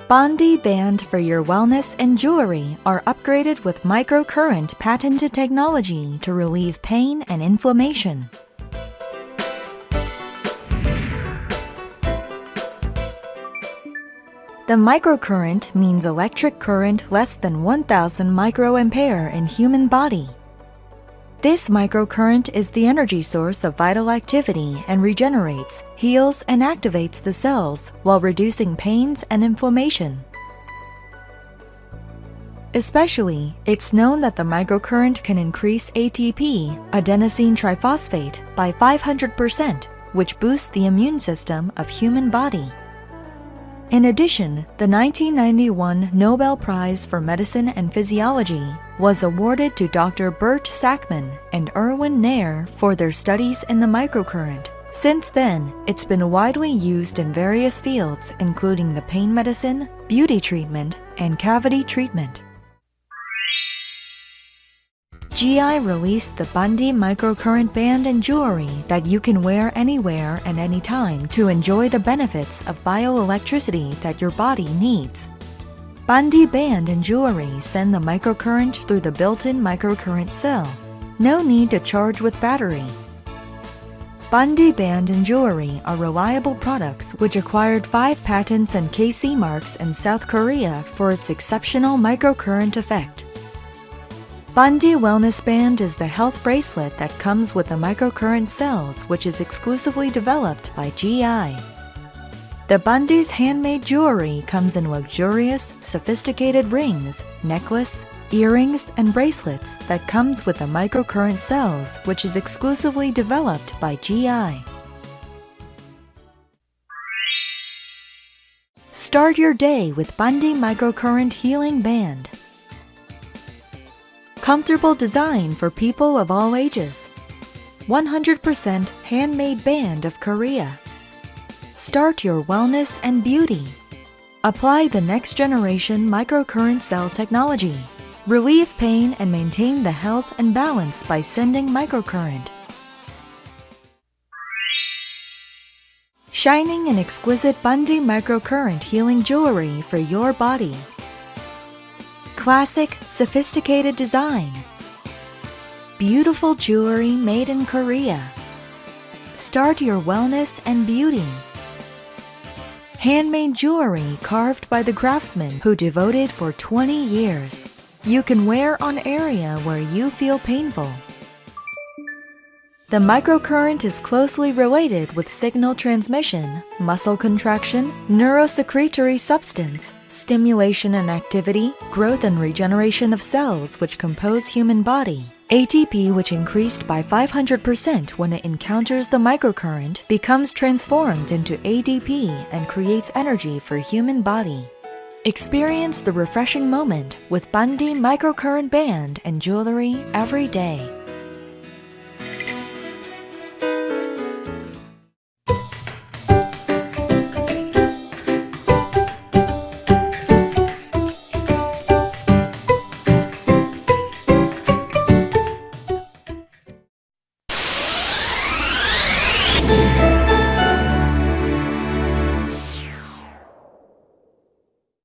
Bandi band for your wellness and jewelry are upgraded with microcurrent patented technology to relieve pain and inflammation. The microcurrent means electric current less than 1000 microampere in human body. This microcurrent is the energy source of vital activity and regenerates, heals, and activates the cells while reducing pains and inflammation. Especially, it's known that the microcurrent can increase ATP, adenosine triphosphate, by 500%, which boosts the immune system of human body. In addition, the 1991 Nobel Prize for Medicine and Physiology was awarded to Dr. Bert Sackman and Erwin Nair for their studies in the microcurrent. Since then, it's been widely used in various fields, including the pain medicine, beauty treatment, and cavity treatment. GI released the Bandi microcurrent band and jewelry that you can wear anywhere and anytime to enjoy the benefits of bioelectricity that your body needs. Bandi band and jewelry send the microcurrent through the built-in microcurrent cell. No need to charge with battery. Bandi band and jewelry are reliable products which acquired 5 patents and KC marks in South Korea for its exceptional microcurrent effect. Bandi Wellness Band is the health bracelet that comes with the microcurrent cells, which is exclusively developed by GI. The Bandi's handmade jewelry comes in luxurious, sophisticated rings, necklace, earrings, and bracelets that comes with the microcurrent cells, which is exclusively developed by GI. Start your day with Bandi Microcurrent Healing Band. Comfortable design for people of all ages. 100% handmade band of Korea. Start your wellness and beauty. Apply the next generation microcurrent cell technology. Relieve pain and maintain the health and balance by sending microcurrent. Shining and exquisite Bandi microcurrent healing jewelry for your body. Classic, sophisticated design. Beautiful jewelry made in Korea. Start your wellness and beauty. Handmade jewelry carved by the craftsman who devoted for 20 years. You can wear on area where you feel painful. The microcurrent is closely related with signal transmission, muscle contraction, neurosecretory substance, stimulation and activity, growth and regeneration of cells which compose human body. ATP, which increased by 500% when it encounters the microcurrent, becomes transformed into ADP and creates energy for human body. Experience the refreshing moment with Bandi microcurrent band and jewelry every day.